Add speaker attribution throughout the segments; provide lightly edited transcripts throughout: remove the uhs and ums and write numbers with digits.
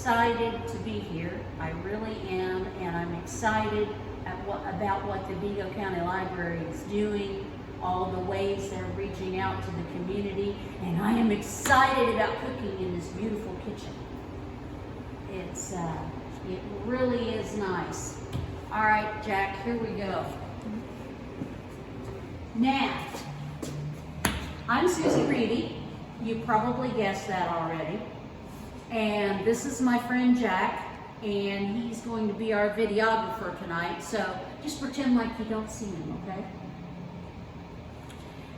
Speaker 1: excited to be here. I really am, and I'm excited about what the Vigo County Library is doing, all the ways they're reaching out to the community, and I am excited about cooking in this beautiful kitchen. It really is nice. All right, Jack, here we go. Now, I'm Susie Reedy. You probably guessed that already. And this is my friend Jack, and he's going to be our videographer tonight, so just pretend like you don't see him, okay?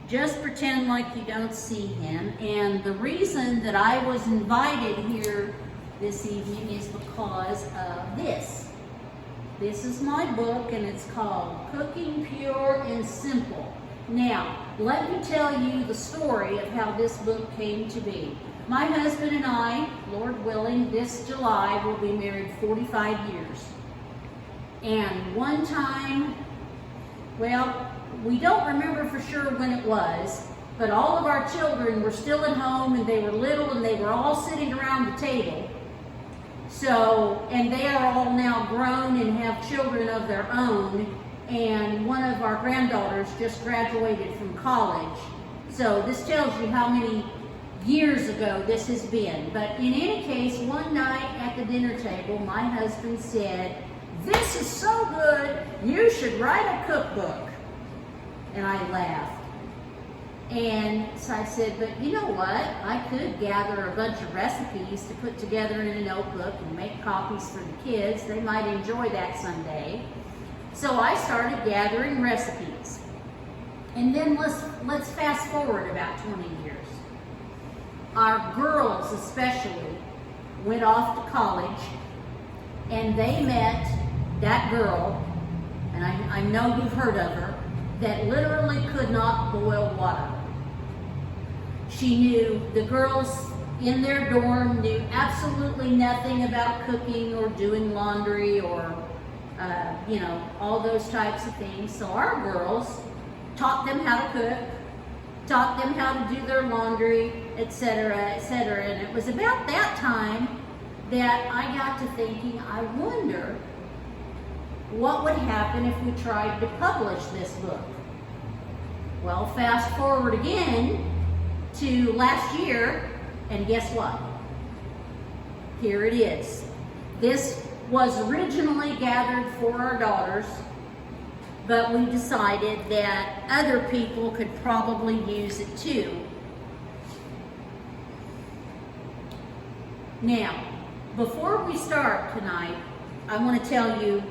Speaker 1: Just pretend like you don't see him. And the reason that I was invited here this evening is because of this. This is my book, and it's called Cooking Pure and Simple. Now, let me tell you the story of how this book came to be. My husband and I, Lord willing, this July will be married 45 years. And one time, well, we don't remember for sure when it was, but all of our children were still at home, and they were little, and they were all sitting around the table. So, and they are all now grown and have children of their own, and one of our granddaughters just graduated from college. So this tells you how many years ago this has been. But in any case, one night at the dinner table, my husband said, "This is so good, you should write a cookbook." And I laughed. And so I said, but you know what? I could gather a bunch of recipes to put together in a notebook and make copies for the kids. They might enjoy that someday. So I started gathering recipes. And then let's fast forward about 20 years. Our girls especially went off to college, and they met that girl, and I know you've heard of her, that literally could not boil water. She knew, the girls in their dorm knew absolutely nothing about cooking or doing laundry or, all those types of things. So our girls taught them how to cook, taught them how to do their laundry, etc., etc. And it was about that time that I got to thinking, I wonder what would happen if we tried to publish this book. Well, fast forward again to last year, and guess what? Here it is. This was originally gathered for our daughters, but we decided that other people could probably use it too. Now, before we start tonight, I want to tell you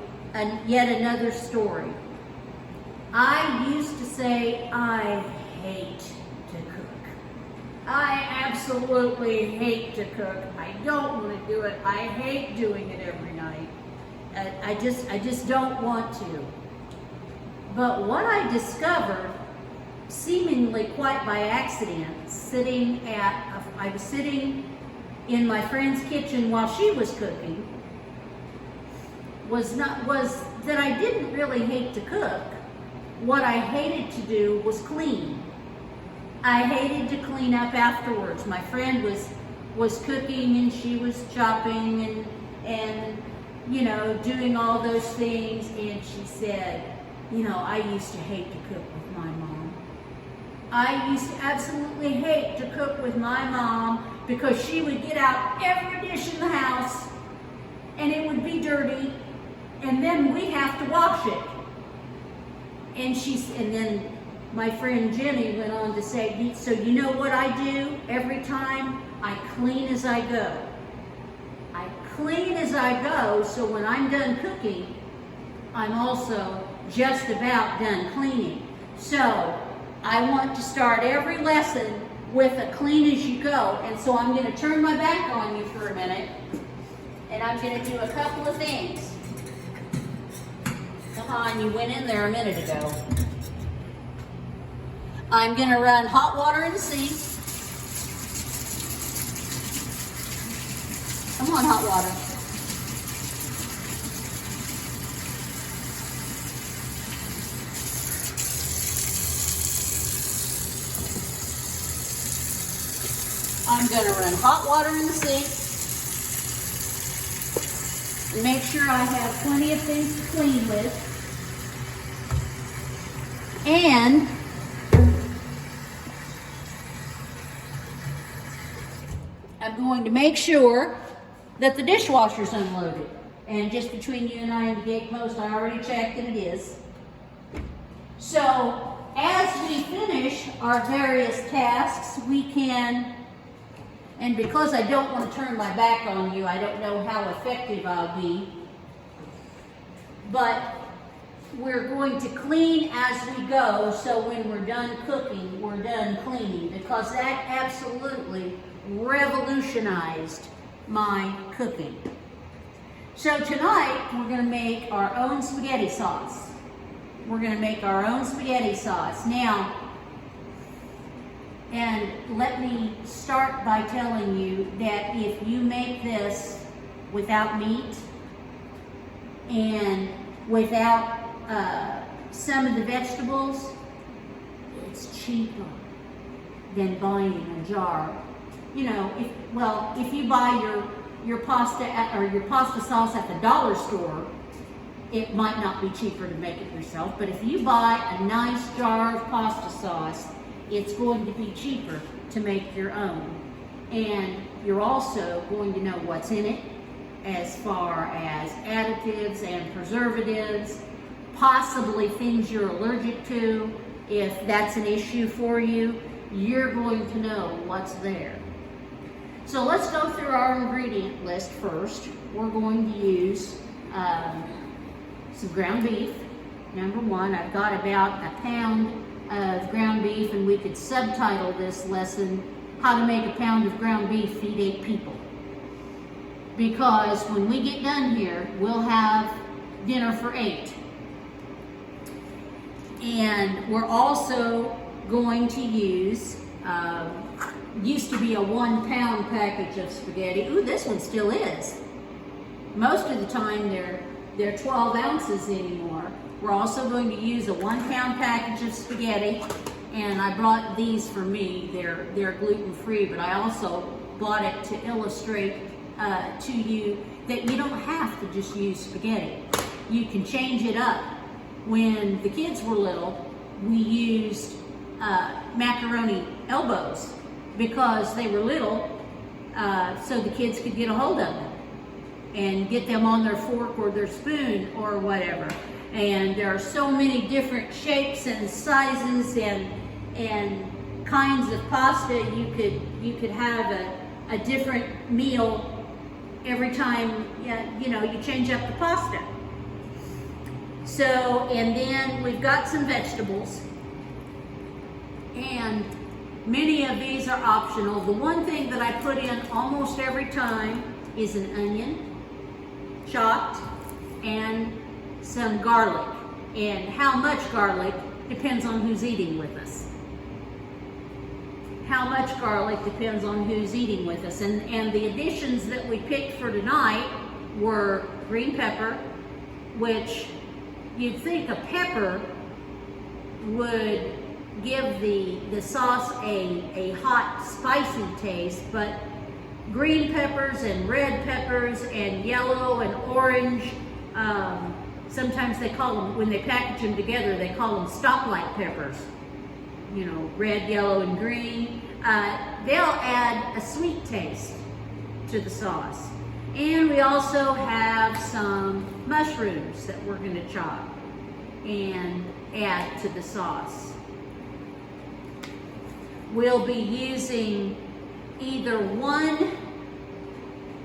Speaker 1: yet another story. I used to say, I hate to cook. I absolutely hate to cook. I don't want to do it. I hate doing it every night. I just don't want to. But what I discovered, seemingly quite by accident, I was sitting in my friend's kitchen while she was cooking, was that I didn't really hate to cook. What I hated to do was clean. I hated to clean up afterwards. My friend was cooking, and she was chopping and doing all those things, and she said, I used to hate to cook with my mom. I used to absolutely hate to cook with my mom because she would get out every dish in the house, and it would be dirty, and then we have to wash it. And then my friend Jenny went on to say, so you know what I do every time? I clean as I go. I clean as I go, so when I'm done cooking, I'm also just about done cleaning. So I want to start every lesson with a clean as you go. And so I'm going to turn my back on you for a minute, and I'm going to do a couple of things. Come on, you went in there a minute ago. I'm going to run hot water in the sink. Come on, hot water. I'm going to run hot water in the sink. Make sure I have plenty of things to clean with. And I'm going to make sure that the dishwasher's unloaded. And just between you and I and the gate post, I already checked and it is. So as we finish our various tasks, we can, and because I don't want to turn my back on you, I don't know how effective I'll be, but we're going to clean as we go, so when we're done cooking, we're done cleaning, because that absolutely revolutionized my cooking. So tonight, we're going to make our own spaghetti sauce. We're going to make our own spaghetti sauce. Now, and let me start by telling you that if you make this without meat and without some of the vegetables, it's cheaper than buying a jar. You know, if you buy your pasta or your pasta sauce at the dollar store, it might not be cheaper to make it yourself. But if you buy a nice jar of pasta sauce, it's going to be cheaper to make your own. And you're also going to know what's in it as far as additives and preservatives, possibly things you're allergic to. If that's an issue for you, you're going to know what's there. So let's go through our ingredient list first. We're going to use some ground beef. Number one, I've got about a pound of ground beef, and we could subtitle this lesson, How to Make a Pound of Ground Beef Feed 8 People. Because when we get done here, we'll have dinner for 8. And we're also going to use, used to be a 1 pound package of spaghetti. Ooh, this one still is. Most of the time they're 12 ounces anymore. We're also going to use a 1 pound package of spaghetti, and I brought these for me. They're gluten-free, but I also bought it to illustrate to you that you don't have to just use spaghetti. You can change it up. When the kids were little, we used macaroni elbows because they were little, so the kids could get a hold of them and get them on their fork or their spoon or whatever. And there are so many different shapes and sizes and kinds of pasta. You could have a different meal every time you change up the pasta. So, and then we've got some vegetables, and many of these are optional. The one thing that I put in almost every time is an onion, chopped, and some garlic. And how much garlic depends on who's eating with us. How much garlic depends on who's eating with us. And the additions that we picked for tonight were green pepper, which you'd think a pepper would give the sauce a hot, spicy taste, but green peppers and red peppers and yellow and orange, sometimes they call them, when they package them together, they call them stoplight peppers. You know, red, yellow, and green. They'll add a sweet taste to the sauce. And we also have some mushrooms that we're going to chop and add to the sauce. We'll be using either one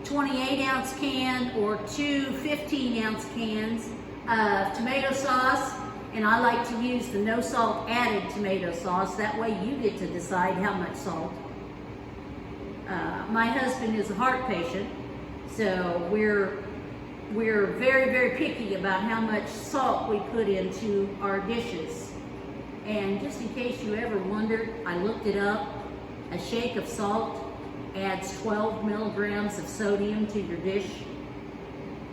Speaker 1: 28-ounce can or two 15-ounce cans of tomato sauce, and I like to use the no salt added tomato sauce. That way you get to decide how much salt. My husband is a heart patient, so we're very, very picky about how much salt we put into our dishes. And just in case you ever wondered, I looked it up. A shake of salt adds 12 milligrams of sodium to your dish.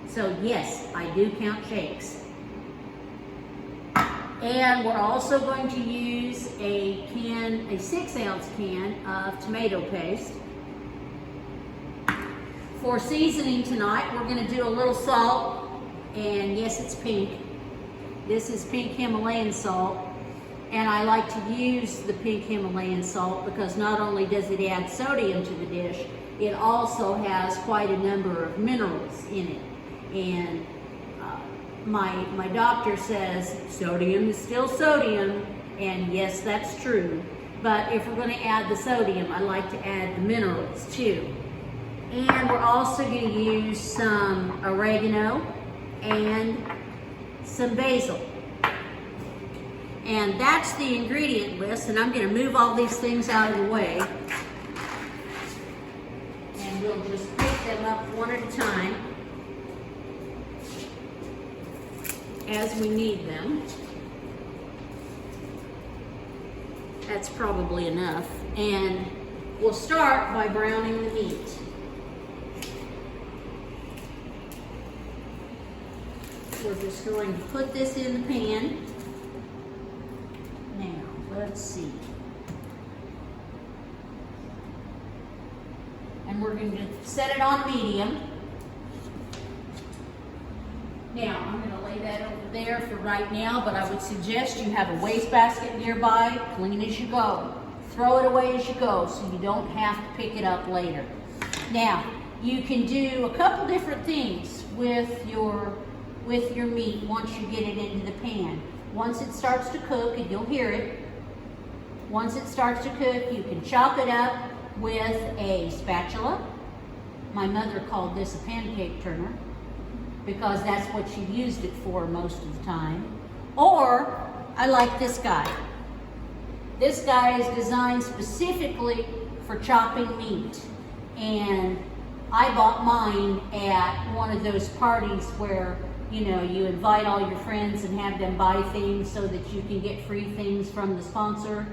Speaker 1: So yes, I do count shakes. And we're also going to use a 6-ounce can of tomato paste. For seasoning tonight, we're going to do a little salt, and yes, it's pink. This is pink Himalayan salt, and I like to use the pink Himalayan salt because not only does it add sodium to the dish, it also has quite a number of minerals in it. And my doctor says sodium is still sodium, and yes, that's true. But if we're going to add the sodium, I like to add the minerals too. And we're also going to use some oregano and some basil. And that's the ingredient list, and I'm going to move all these things out of the way. And we'll just pick them up one at a time as we need them. That's probably enough. And we'll start by browning the meat. We're just going to put this in the pan. Now, let's see. And we're going to set it on medium. Now, I'm going to lay that over there for right now, but I would suggest you have a wastebasket nearby, clean as you go. Throw it away as you go so you don't have to pick it up later. Now, you can do a couple different things with your meat once you get it into the pan. Once it starts to cook, and you'll hear it, once it starts to cook, you can chop it up with a spatula. My mother called this a pancake turner because that's what she used it for most of the time. Or, I like this guy. This guy is designed specifically for chopping meat. And I bought mine at one of those parties where, you know, you invite all your friends and have them buy things so that you can get free things from the sponsor.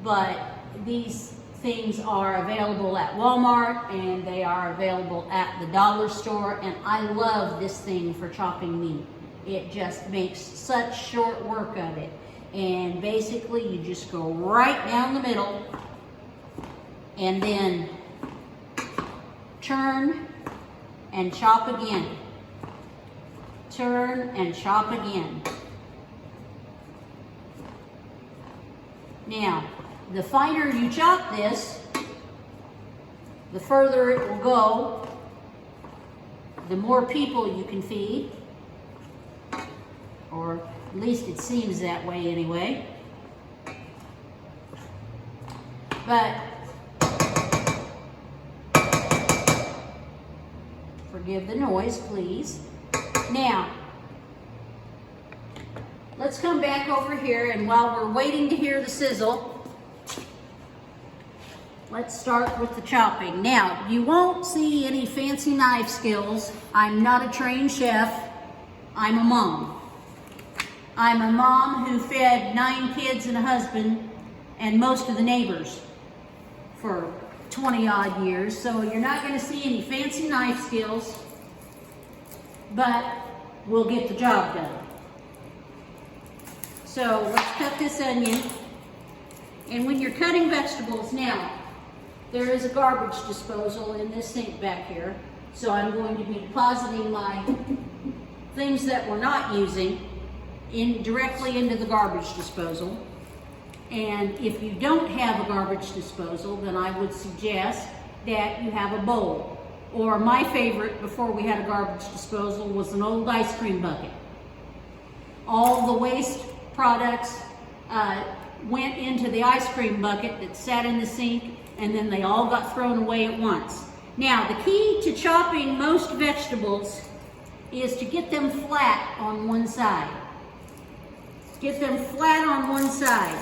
Speaker 1: But these things are available at Walmart, and they are available at the dollar store, and I love this thing for chopping meat. It just makes such short work of it. And basically you just go right down the middle and then turn and chop again. Turn and chop again. Now, the finer you chop this, the further it will go, the more people you can feed, or at least it seems that way anyway. But forgive the noise, please. Now, let's come back over here, and while we're waiting to hear the sizzle, let's start with the chopping. Now, you won't see any fancy knife skills. I'm not a trained chef. I'm a mom. I'm a mom who fed 9 kids and a husband and most of the neighbors for 20 odd years. So you're not going to see any fancy knife skills, but we'll get the job done. So let's cut this onion. And when you're cutting vegetables now, there is a garbage disposal in this sink back here. So I'm going to be depositing my things that we're not using directly into the garbage disposal. And if you don't have a garbage disposal, then I would suggest that you have a bowl. Or my favorite before we had a garbage disposal was an old ice cream bucket. All the waste products went into the ice cream bucket that sat in the sink, and then they all got thrown away at once. Now, the key to chopping most vegetables is to get them flat on one side. Get them flat on one side.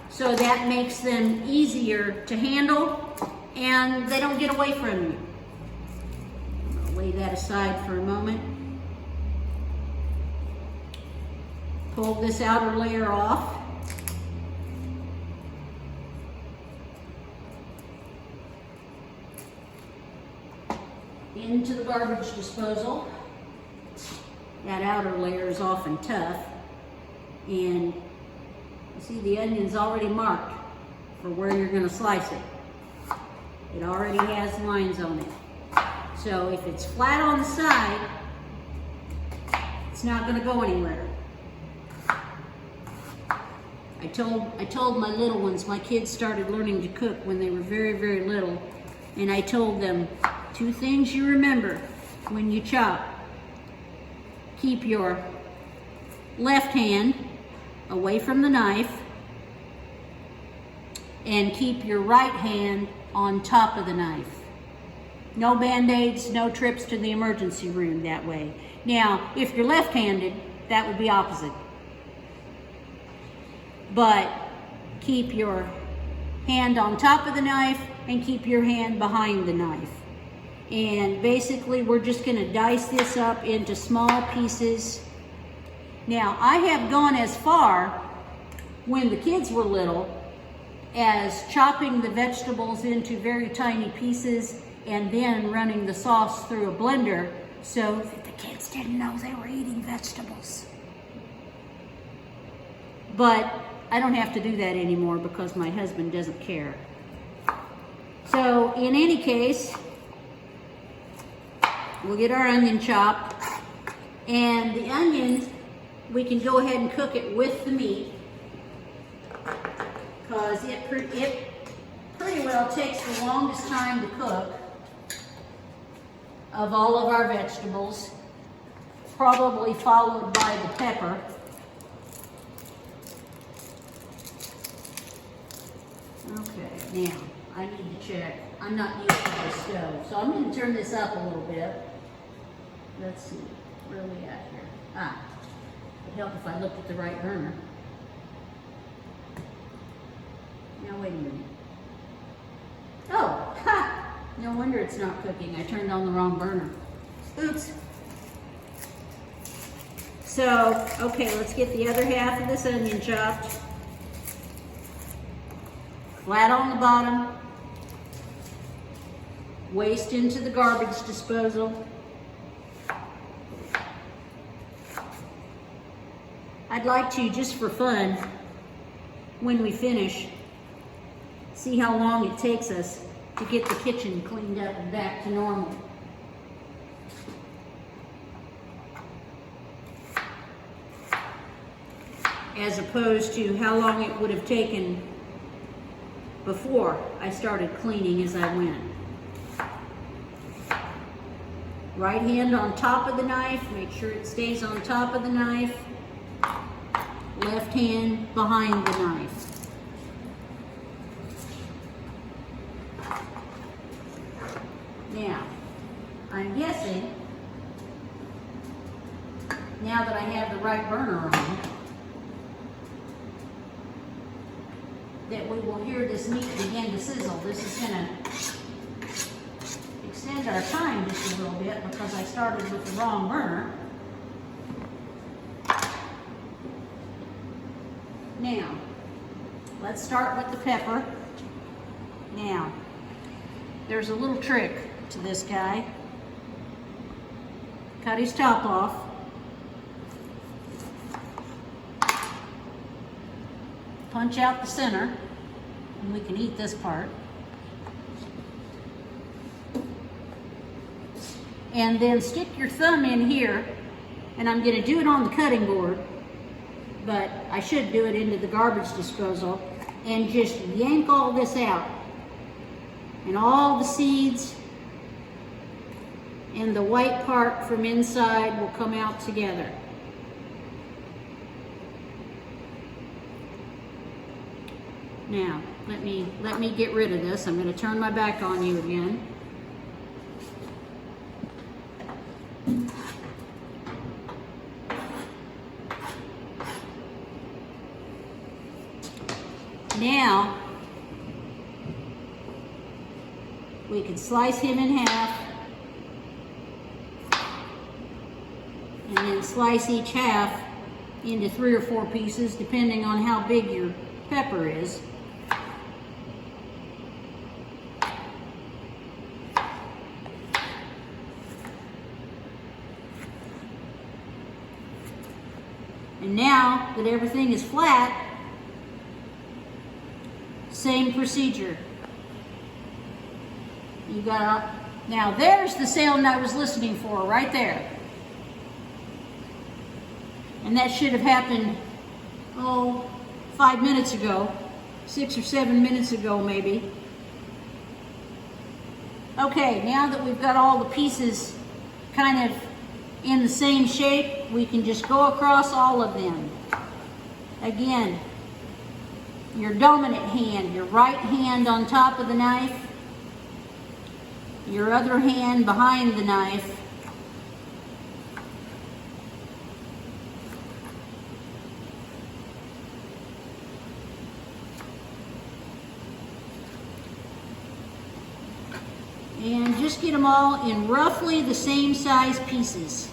Speaker 1: So that makes them easier to handle and they don't get away from you. I'm gonna lay that aside for a moment. Pull this outer layer off. Into the garbage disposal. That outer layer is often tough. And you see the onion's already marked for where you're going to slice it. It already has lines on it. So if it's flat on the side, it's not going to go anywhere. I told my little ones, my kids started learning to cook when they were very, very little, and I told them 2 things you remember when you chop. Keep your left hand away from the knife, and keep your right hand on top of the knife. No Band-Aids, no trips to the emergency room that way. Now, if you're left-handed, that would be opposite. But keep your hand on top of the knife and keep your hand behind the knife. And basically, we're just going to dice this up into small pieces. Now, I have gone as far, when the kids were little, as chopping the vegetables into very tiny pieces and then running the sauce through a blender so that the kids didn't know they were eating vegetables. But I don't have to do that anymore because my husband doesn't care. So in any case, we'll get our onion chopped, and the onion, we can go ahead and cook it with the meat because it pretty well takes the longest time to cook of all of our vegetables, probably followed by the pepper. Okay, now I need to check. I'm not used to the stove, so I'm going to turn this up a little bit. Let's see, where are we at here? It'd help if I looked at the right burner. Now wait a minute. Oh, ha! No wonder it's not cooking. I turned on the wrong burner. Oops. So, okay, let's get the other half of this onion chopped. Flat on the bottom. Waste into the garbage disposal. I'd like to, just for fun, when we finish, see how long it takes us to get the kitchen cleaned up and back to normal. As opposed to how long it would have taken before I started cleaning as I went. Right hand on top of the knife, make sure it stays on top of the knife. Left hand behind the knife. Now, I'm guessing, now that I have the right burner on, that we will hear this meat begin to sizzle. This is going to extend our time just a little bit because I started with the wrong burner. Now, let's start with the pepper. Now, there's a little trick to this guy. Cut his top off. Punch out the center, and we can eat this part. And then stick your thumb in here, and I'm going to do it on the cutting board, but I should do it into the garbage disposal, and just yank all this out. And all the seeds and the white part from inside will come out together. Now, let me get rid of this. I'm going to turn my back on you again. Now, we can slice him in half and then slice each half into 3 or 4 pieces depending on how big your pepper is. And now that everything is flat, same procedure. You got, now there's the sound I was listening for, right there. And that should have happened, 5 minutes ago, 6 or 7 minutes ago maybe. Okay, now that we've got all the pieces kind of in the same shape, we can just go across all of them. Again, your dominant hand, your right hand on top of the knife, your other hand behind the knife. And just get them all in roughly the same size pieces.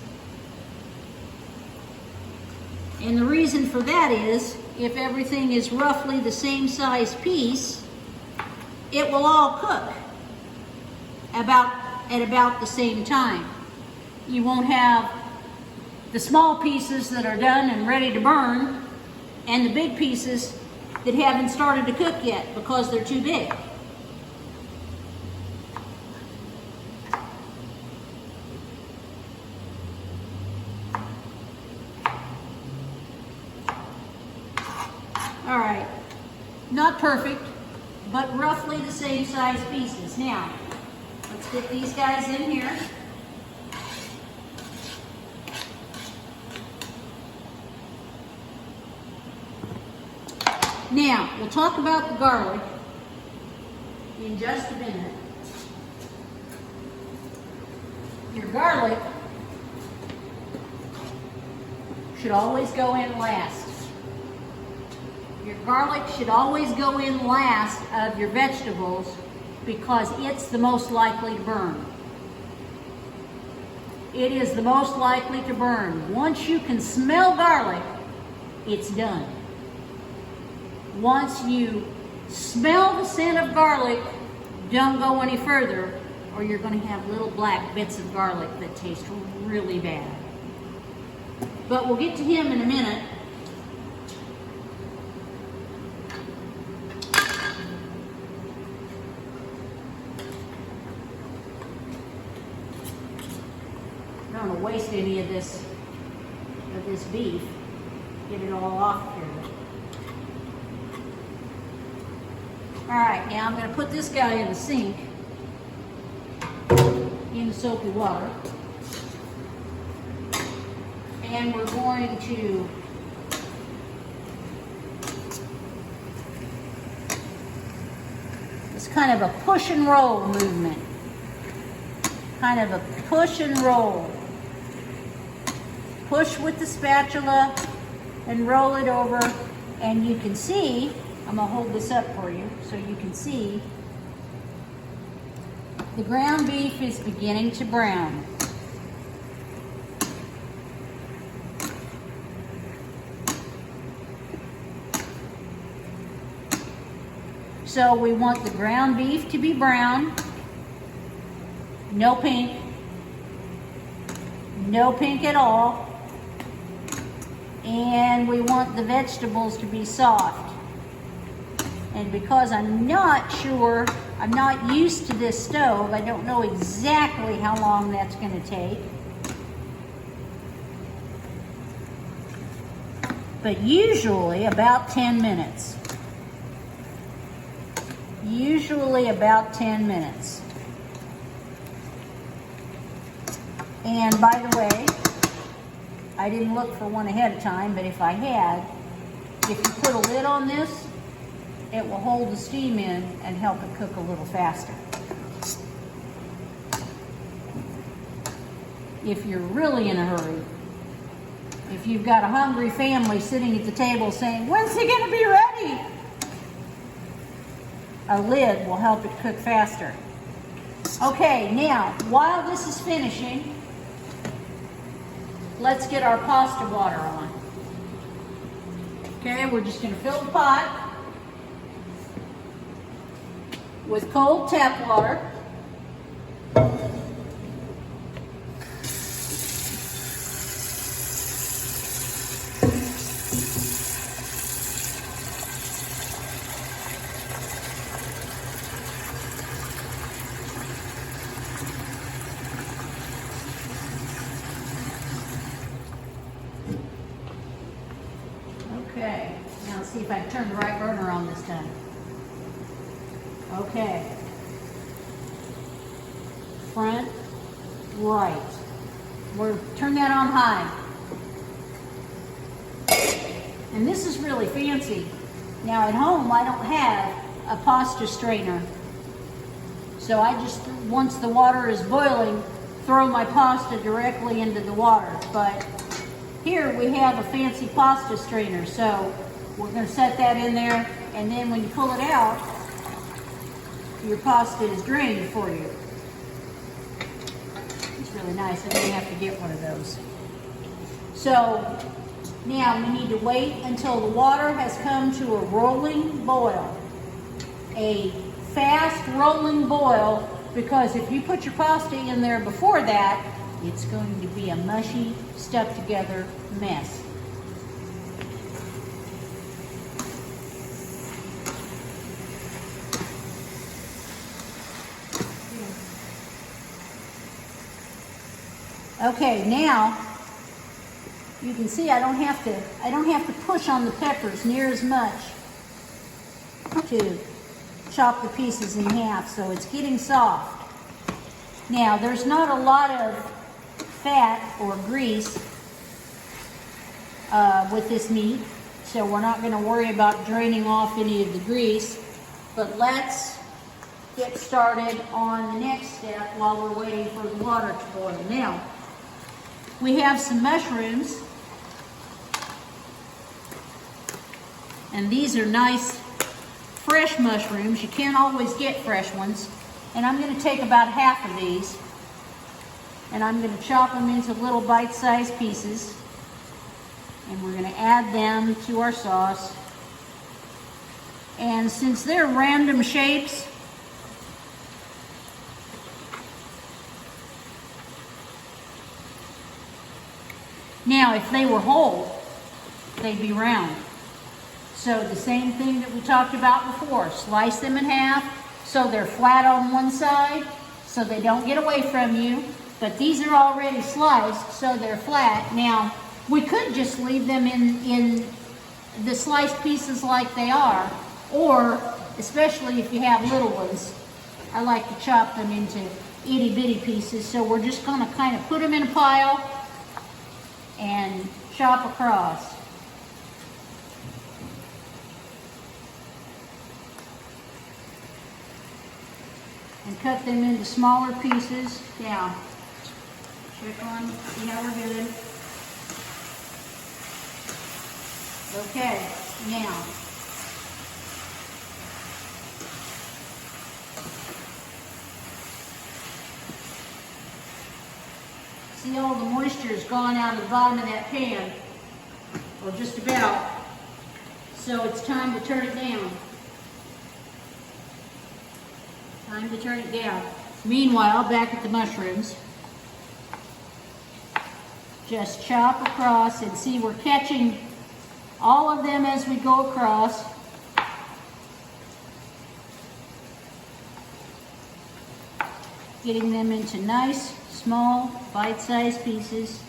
Speaker 1: And the reason for that is, if everything is roughly the same size piece, it will all cook at about the same time. You won't have the small pieces that are done and ready to burn, and the big pieces that haven't started to cook yet because they're too big. All right, not perfect, but roughly the same size pieces. Now, let's get these guys in here. Now, we'll talk about the garlic in just a minute. Your garlic should always go in last. Your garlic should always go in last of your vegetables because it's the most likely to burn. It is the most likely to burn. Once you can smell garlic, it's done. Once you smell the scent of garlic, don't go any further, or you're going to have little black bits of garlic that taste really bad. But we'll get to him in a minute. I don't want to waste any of this beef. Get it all off here. All right, now I'm going to put this guy in the sink in the soapy water. And we're going to it's kind of a push and roll movement. Kind of a push and roll. Push with the spatula and roll it over, and you can see, I'm going to hold this up for you so you can see, the ground beef is beginning to brown. So we want the ground beef to be brown, no pink, no pink at all. And we want the vegetables to be soft. And because I'm not sure, I'm not used to this stove, I don't know exactly how long that's going to take. But usually about 10 minutes. Usually about 10 minutes. And by the way, I didn't look for one ahead of time, but if I had, if you put a lid on this, it will hold the steam in and help it cook a little faster. If you're really in a hurry, if you've got a hungry family sitting at the table saying, "When's it going to be ready?" A lid will help it cook faster. Okay, now, while this is finishing, let's get our pasta water on. Okay, we're just going to fill the pot with cold tap water. if I turn the right burner on this time. Okay. Front, right. Turn that on high. And this is really fancy. Now at home I don't have a pasta strainer. So I just, once the water is boiling, throw my pasta directly into the water. But here we have a fancy pasta strainer. So we're going to set that in there, and then when you pull it out, your pasta is drained for you. It's really nice. I may have to get one of those. So now we need to wait until the water has come to a rolling boil. A fast rolling boil, because if you put your pasta in there before that, it's going to be a mushy, stuck together mess. Okay, now you can see I don't have to push on the peppers near as much to chop the pieces in half, so it's getting soft. Now there's not a lot of fat or grease with this meat, so we're not going to worry about draining off any of the grease. But let's get started on the next step while we're waiting for the water to boil. Now we have some mushrooms, and these are nice fresh mushrooms. You can't always get fresh ones. And I'm going to take about half of these, and I'm going to chop them into little bite-sized pieces, and we're going to add them to our sauce. And since they're random shapes, now if they were whole, they'd be round. So the same thing that we talked about before, slice them in half so they're flat on one side so they don't get away from you. But these are already sliced so they're flat. Now we could just leave them in the sliced pieces like they are, or especially if you have little ones, I like to chop them into itty bitty pieces. So we're just going to kind of put them in a pile and chop across. And cut them into smaller pieces. Now, check on, see how we're doing. Okay, now, see all the moisture has gone out of the bottom of that pan, or just about. So it's time to turn it down. Time to turn it down. Meanwhile, back at the mushrooms, just chop across, and see we're catching all of them as we go across. Getting them into nice, small, bite-sized pieces.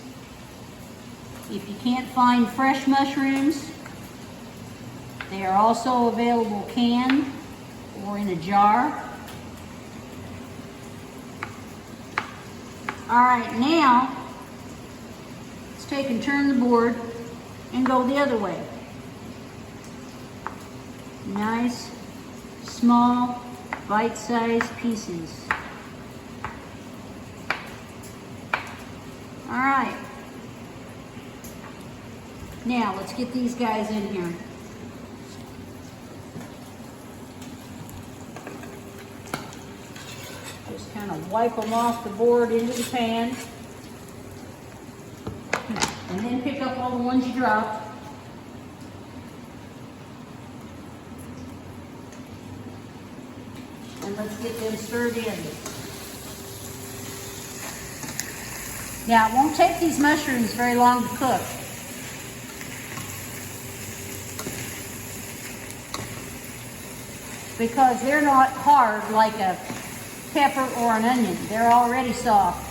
Speaker 1: If you can't find fresh mushrooms, they are also available canned or in a jar. All right, now let's take and turn the board and go the other way. Nice, small, bite-sized pieces. All right. Now let's get these guys in here. Just kind of wipe them off the board into the pan. And then pick up all the ones you dropped. And let's get them stirred in. Now, it won't take these mushrooms very long to cook. Because they're not hard like a pepper or an onion. They're already soft.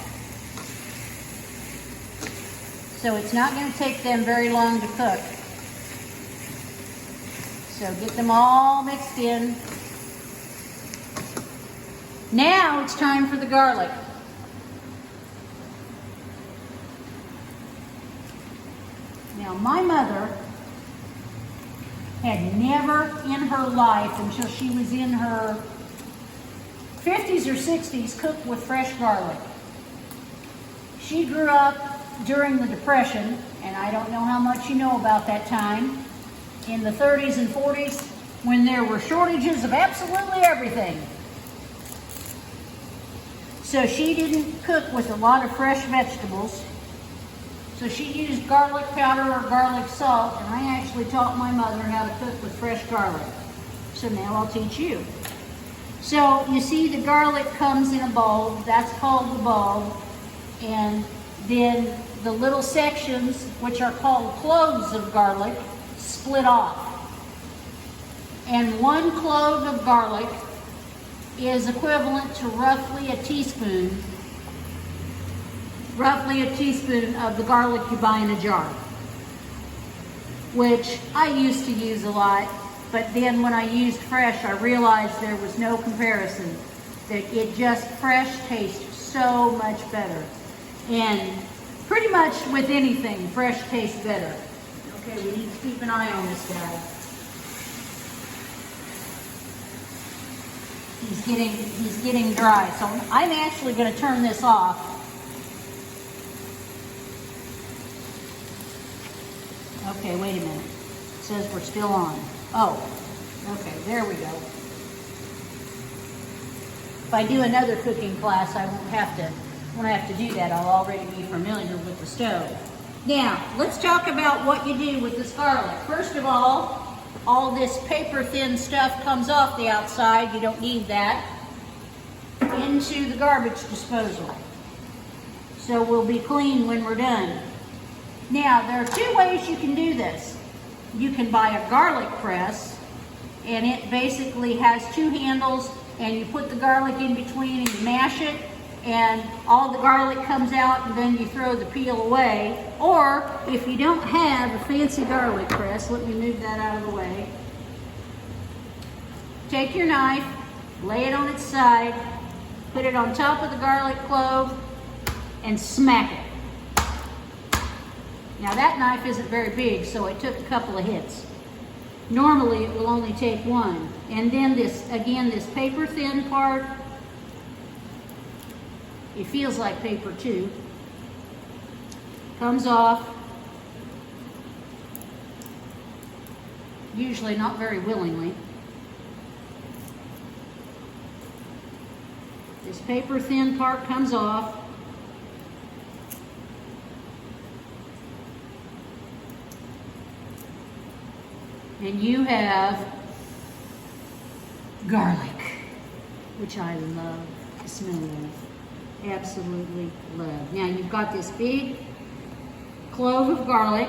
Speaker 1: So it's not going to take them very long to cook. So get them all mixed in. Now it's time for the garlic. Now my mother had never in her life, until she was in her 50s or 60s, cooked with fresh garlic. She grew up during the Depression, and I don't know how much you know about that time, in the 30s and 40s, when there were shortages of absolutely everything. So she didn't cook with a lot of fresh vegetables. So she used garlic powder or garlic salt, and I actually taught my mother how to cook with fresh garlic. So now I'll teach you. So you see the garlic comes in a bulb, that's called the bulb, and then the little sections, which are called cloves of garlic, split off. And 1 clove of garlic is equivalent to roughly a teaspoon of the garlic you buy in a jar, which I used to use a lot, but then when I used fresh, I realized there was no comparison, that it just fresh tastes so much better. And pretty much with anything, fresh tastes better. Okay, we need to keep an eye on this guy. He's getting dry, so I'm actually going to turn this off. Okay, wait a minute. It says we're still on. Oh, okay, there we go. If I do another cooking class, I won't have to do that. I'll already be familiar with the stove. Now, let's talk about what you do with this garlic. First of all this paper thin stuff comes off the outside. You don't need that. Into the garbage disposal. So we'll be clean when we're done. Now, there are 2 ways you can do this. You can buy a garlic press, and it basically has 2 handles, and you put the garlic in between and you mash it, and all the garlic comes out, and then you throw the peel away. Or, if you don't have a fancy garlic press, let me move that out of the way. Take your knife, lay it on its side, put it on top of the garlic clove, and smack it. Now that knife isn't very big, so it took a couple of hits. Normally it will only take 1. And then this paper thin part, it feels like paper too, comes off, usually not very willingly. This paper thin part comes off. And you have garlic, which I love the smell of. Absolutely love. Now you've got this big clove of garlic.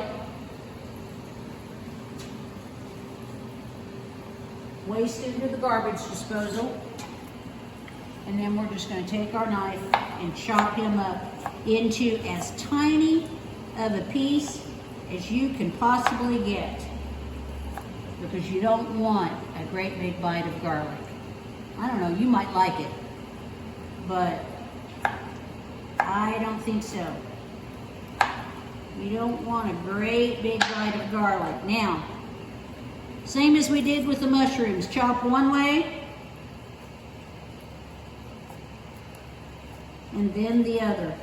Speaker 1: Waste into the garbage disposal. And then we're just going to take our knife and chop him up into as tiny of a piece as you can possibly get, because you don't want a great big bite of garlic. I don't know, you might like it, but I don't think so. You don't want a great big bite of garlic. Now, same as we did with the mushrooms, chop one way and then the other.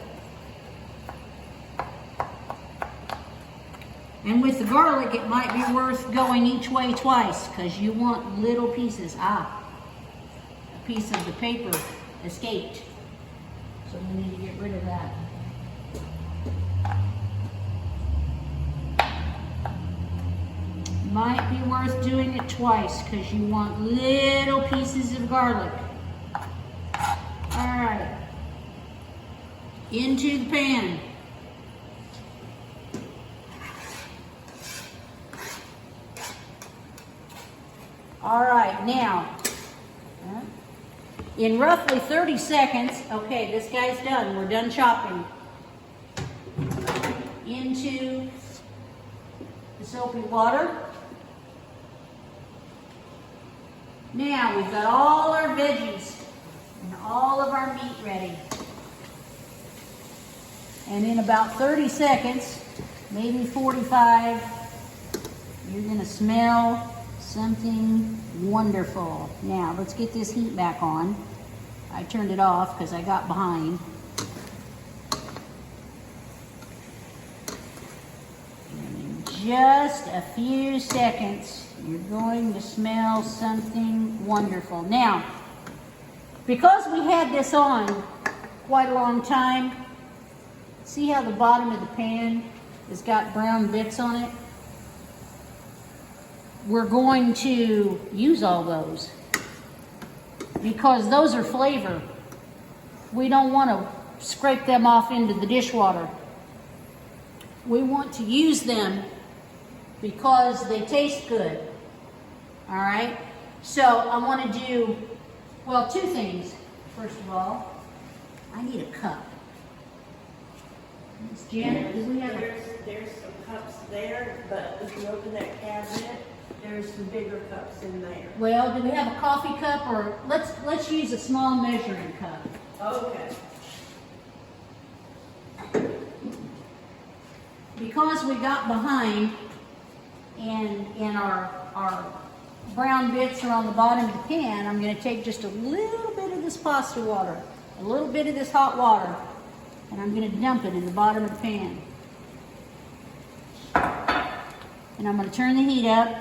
Speaker 1: And with the garlic, it might be worth going each way twice, because you want little pieces. A piece of the paper escaped. So we need to get rid of that. Might be worth doing it twice, because you want little pieces of garlic. All right. Into the pan. All right, now, in roughly 30 seconds, okay, this guy's done. We're done chopping. Into the soapy water. Now we've got all our veggies and all of our meat ready. And in about 30 seconds, maybe 45, you're gonna smell something wonderful. Now let's get this heat back on. I turned it off because I got behind. And in just a few seconds, you're going to smell something wonderful. Now, because we had this on quite a long time, see how the bottom of the pan has got brown bits on it? We're going to use all those because those are flavor. We don't want to scrape them off into the dishwater. We want to use them because they taste good. All right? So I want to do, well, two things. First of all, I need a cup. Miss Janet, do we have
Speaker 2: There's some cups there, but if you open that cabinet, there's some bigger cups in there.
Speaker 1: Well, do we have a coffee cup, or let's use a small measuring cup.
Speaker 2: Okay.
Speaker 1: Because we got behind and our brown bits are on the bottom of the pan, I'm going to take just a little bit of this pasta water, a little bit of this hot water, and I'm going to dump it in the bottom of the pan. And I'm going to turn the heat up.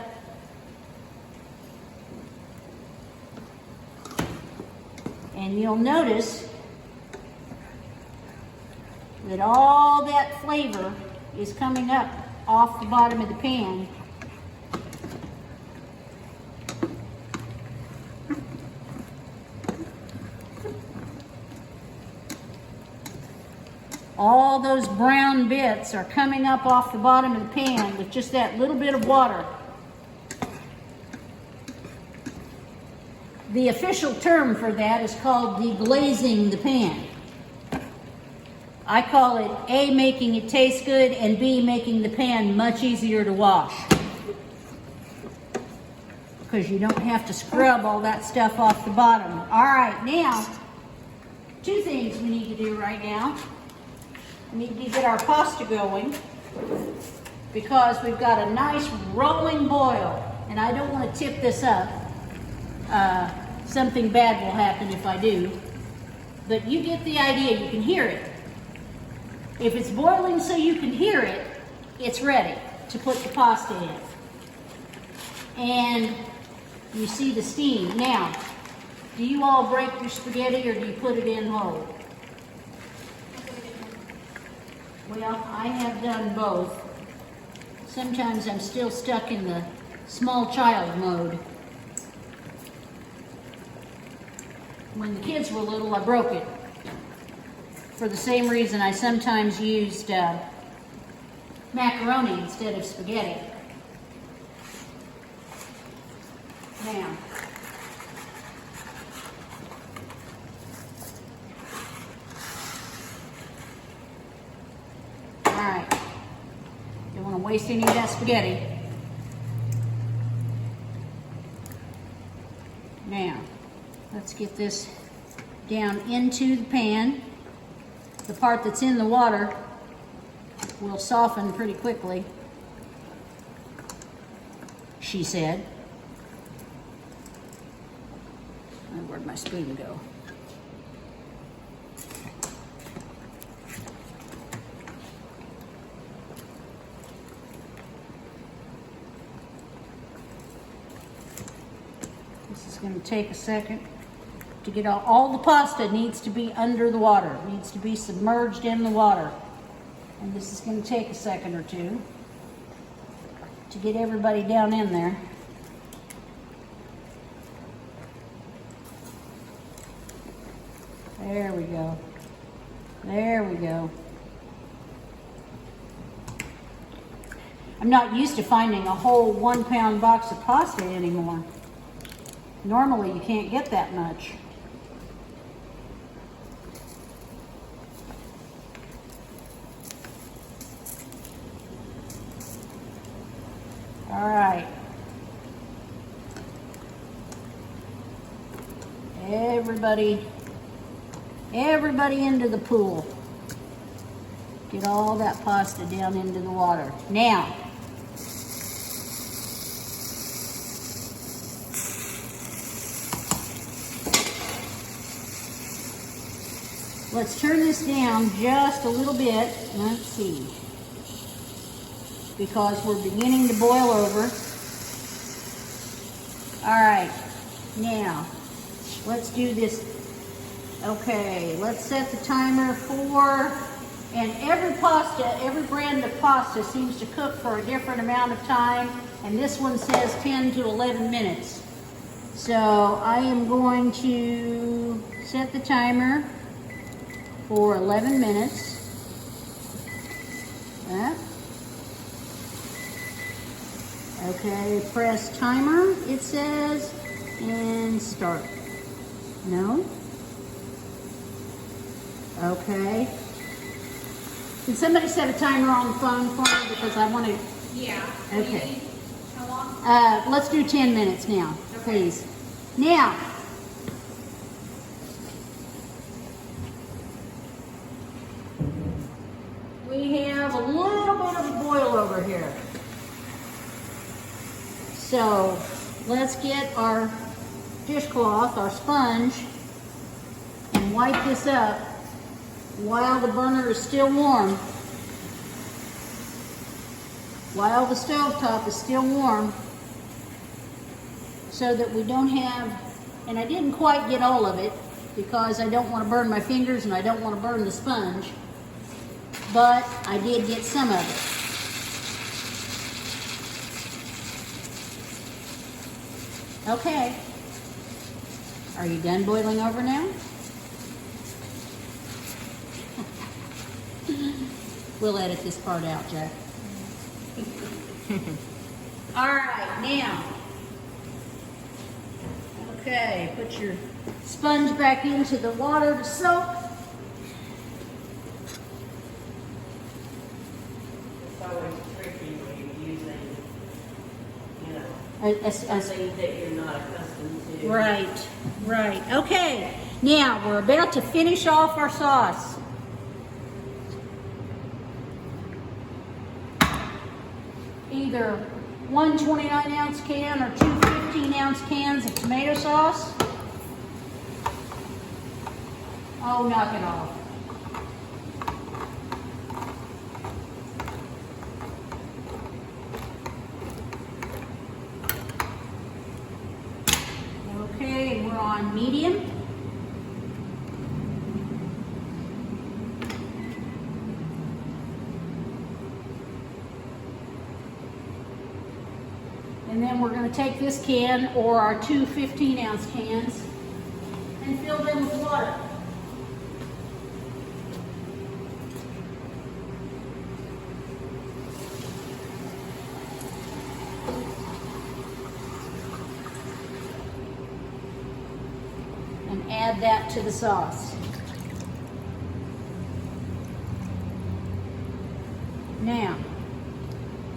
Speaker 1: And you'll notice that all that flavor is coming up off the bottom of the pan. All those brown bits are coming up off the bottom of the pan with just that little bit of water. The official term for that is called deglazing the pan. I call it A, making it taste good, and B, making the pan much easier to wash. Because you don't have to scrub all that stuff off the bottom. All right, now, two things we need to do right now. We need to get our pasta going because we've got a nice rolling boil, and I don't want to tip this up. Something bad will happen if I do, but you get the idea. You can hear it. If it's boiling so you can hear it, it's ready to put the pasta in. And you see the steam. Now, do you all break your spaghetti or do you put it in whole? Well, I have done both. Sometimes I'm still stuck in the small child mode. When the kids were little, I broke it. For the same reason I sometimes used macaroni instead of spaghetti. Now, all right, don't want to waste any of that spaghetti. Now, let's get this down into the pan. The part that's in the water will soften pretty quickly, she said. Where'd my spoon go? This is going to take a second to get all the pasta needs to be under the water, needs to be submerged in the water. And this is going to take a second or two to get everybody down in there. There we go. There we go. I'm not used to finding a whole 1 pound box of pasta anymore. Normally you can't get that much. All right. everybody into the pool. Get all that pasta down into the water. Now, let's turn this down just a little bit. Let's see. Because we're beginning to boil over. All right, now, let's do this. Okay, let's set the timer for, and every brand of pasta seems to cook for a different amount of time, and this one says 10 to 11 minutes. So I am going to set the timer for 11 minutes. Okay, press timer, it says, and start. No? Okay. Can somebody set a timer on the phone for me, because I want to...
Speaker 3: Yeah.
Speaker 1: Okay.
Speaker 3: How long?
Speaker 1: Let's do 10 minutes now, please. Now, we have a little bit of a boil over here. So, let's get our dishcloth, our sponge, and wipe this up while the burner is still warm. While the stovetop is still warm, so that we don't have, and I didn't quite get all of it because I don't want to burn my fingers and I don't want to burn the sponge, but I did get some of it. Okay. Are you done boiling over now? We'll edit this part out, Jack. All right, now. Okay, put your sponge back into the water to soak.
Speaker 2: It's always tricky when you're using, something that you're not accustomed to.
Speaker 1: Right, right. Okay, now we're about to finish off our sauce. Either one 29-ounce can or two 15-ounce cans of tomato sauce. Oh, knock it off. Okay, we're on medium. And then we're going to take this can, or our two 15-ounce cans, and fill them with water. And add that to the sauce. Now,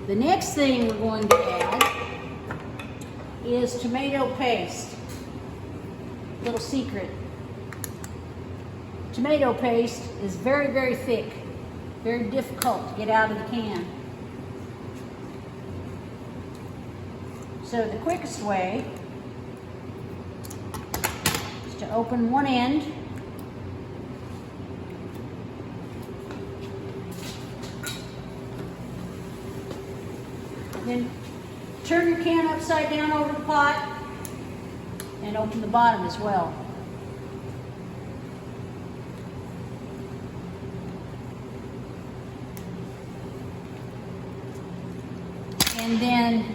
Speaker 1: the next thing we're going to add is tomato paste. Little secret. Tomato paste is very, very thick. Very difficult to get out of the can. So the quickest way is to open one end. Then turn your can upside down over the pot and open the bottom as well. And then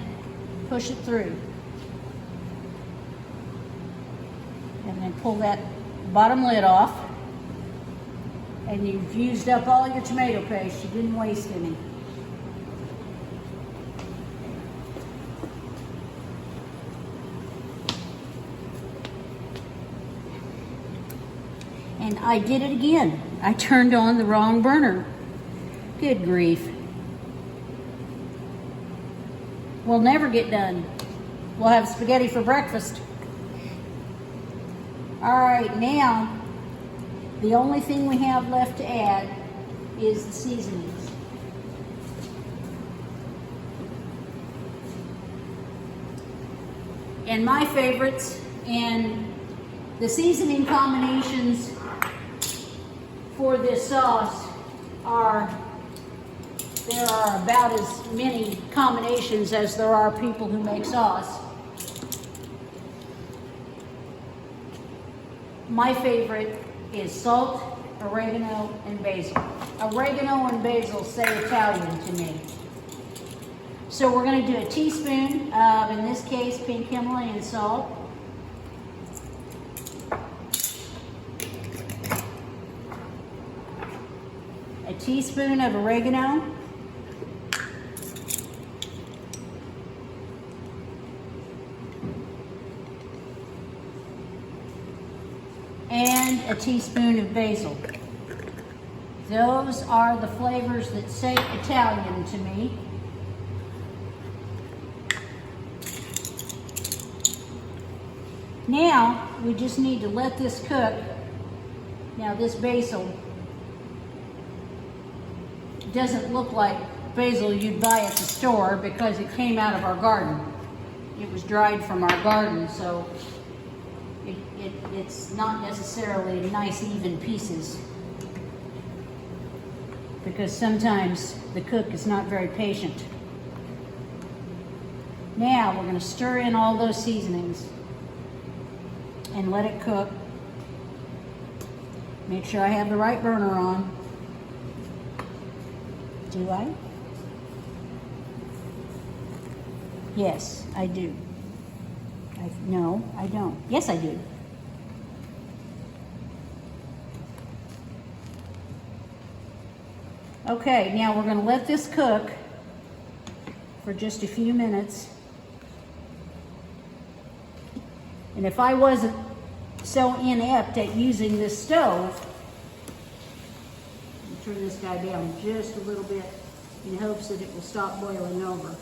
Speaker 1: push it through. And then pull that bottom lid off. And you've used up all your tomato paste. You didn't waste any. And I did it again. I turned on the wrong burner. Good grief. We'll never get done. We'll have spaghetti for breakfast. All right, now the only thing we have left to add is the seasonings. And my favorites and the seasoning combinations for this sauce there are about as many combinations as there are people who make sauce. My favorite is salt, oregano, and basil. Oregano and basil say Italian to me. So we're going to do a teaspoon of, in this case, pink Himalayan salt. A teaspoon of oregano. And a teaspoon of basil. Those are the flavors that say Italian to me. Now, we just need to let this cook. Now, this basil doesn't look like basil you'd buy at the store because it came out of our garden. It was dried from our garden, so it's not necessarily nice even pieces, because sometimes the cook is not very patient. Now we're going to stir in all those seasonings and let it cook. Make sure I have the right burner on. Do I? Yes, I do. No, I don't. Yes, I do. Okay, now we're going to let this cook for just a few minutes. And if I wasn't so inept at using this stove, I'll turn this guy down just a little bit in hopes that it will stop boiling over.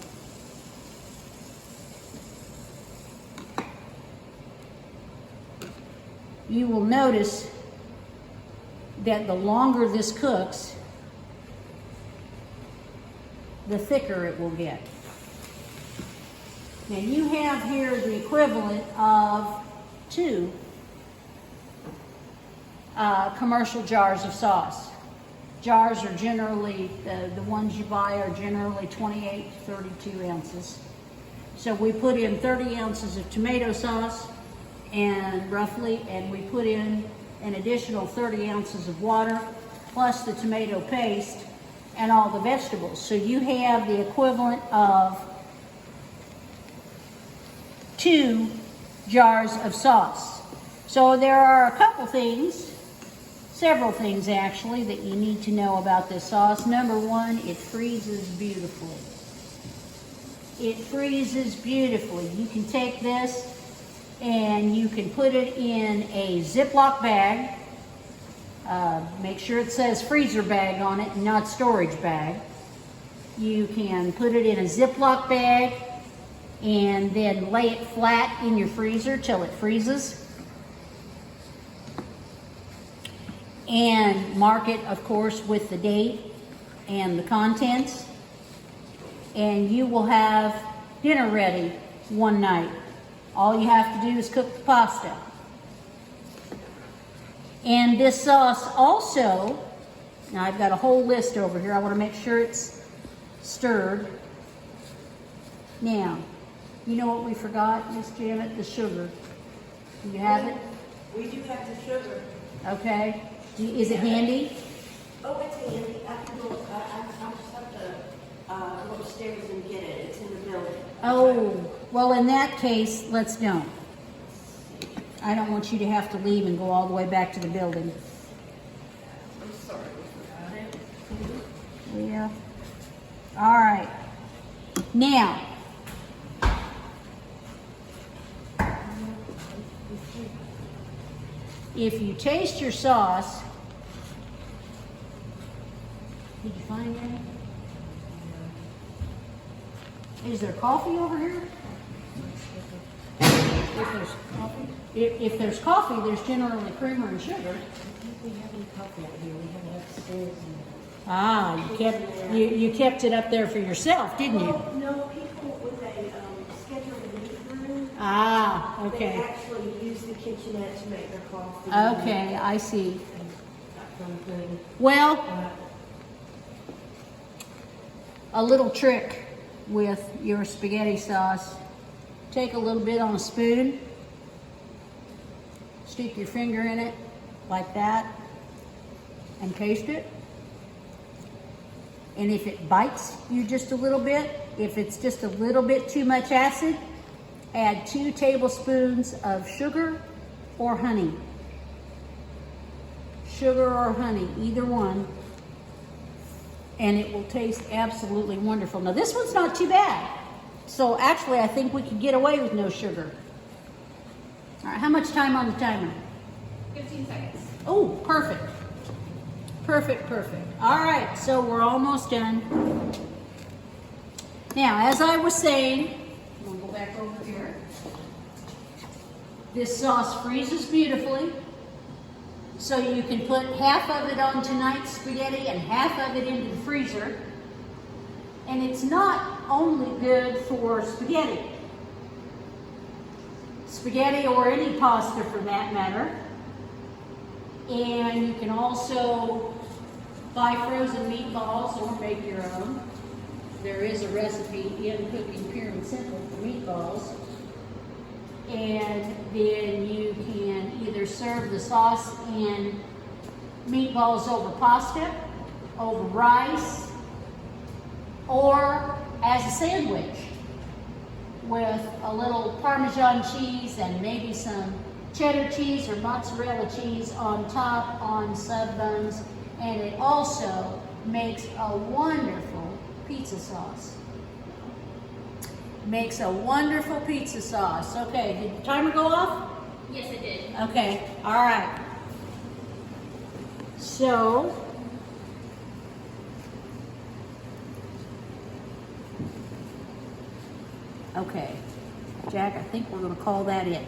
Speaker 1: You will notice that the longer this cooks, the thicker it will get. Now you have here the equivalent of 2 commercial jars of sauce. Jars are generally, the ones you buy are generally 28 to 32 ounces. So we put in 30 ounces of tomato sauce and we put in an additional 30 ounces of water plus the tomato paste and all the vegetables. So you have the equivalent of 2 jars of sauce. So there are a couple things, several things actually, that you need to know about this sauce. Number one, it freezes beautifully. It freezes beautifully. You can take this and you can put it in a Ziploc bag. Make sure it says freezer bag on it and not storage bag. You can put it in a Ziploc bag and then lay it flat in your freezer till it freezes. And mark it, of course, with the date and the contents. And you will have dinner ready one night. All you have to do is cook the pasta. And this sauce also, now I've got a whole list over here. I want to make sure it's stirred. Now, you know what we forgot, Miss Janet? The sugar. Do you have it?
Speaker 2: We do have the sugar.
Speaker 1: Okay. Is it handy?
Speaker 2: Oh, it's handy. I can go, I just have to go upstairs and get it. It's in the building.
Speaker 1: Oh, well in that case, let's don't. I don't want you to have to leave and go all the way back to the building.
Speaker 2: I'm sorry, we forgot it.
Speaker 1: Yeah. All right. Now, if you taste your sauce, did you find any? Is there coffee over here? If there's coffee. If there's coffee, there's generally creamer and sugar.
Speaker 2: I don't think we have any coffee out here. We have it upstairs.
Speaker 1: Ah, you kept it up there for yourself, didn't you?
Speaker 2: Well, no, people with a scheduled meeting room.
Speaker 1: Ah,
Speaker 2: They
Speaker 1: okay.
Speaker 2: actually use the kitchenette to make their coffee.
Speaker 1: Okay, I see.
Speaker 2: And that kind of thing.
Speaker 1: Well,
Speaker 2: Uh,
Speaker 1: a little trick with your spaghetti sauce. Take a little bit on a spoon, stick your finger in it like that, and taste it. And if it bites you just a little bit, if it's just a little bit too much acid, add 2 tablespoons of sugar or honey. Sugar or honey, either one. And it will taste absolutely wonderful. Now this one's not too bad. So actually I think we could get away with no sugar. All right, how much time on the timer?
Speaker 3: 15 seconds.
Speaker 1: Oh, perfect. Perfect, perfect. All right, so we're almost done. Now, as I was saying, I'm gonna go back over here. This sauce freezes beautifully. So you can put half of it on tonight's spaghetti and half of it into the freezer. And it's not only good for spaghetti. Spaghetti or any pasta for that matter. And you can also buy frozen meatballs or make your own. There is a recipe in Cooking Pure and Simple for meatballs. And then you can either serve the sauce in meatballs over pasta, over rice, or as a sandwich with a little Parmesan cheese and maybe some cheddar cheese or mozzarella cheese on top on sub buns. And it also makes a wonderful pizza sauce. Makes a wonderful pizza sauce. Okay, did the timer go off?
Speaker 3: Yes, it did.
Speaker 1: Okay, all right. So, okay, Jack, I think we're going to call that it.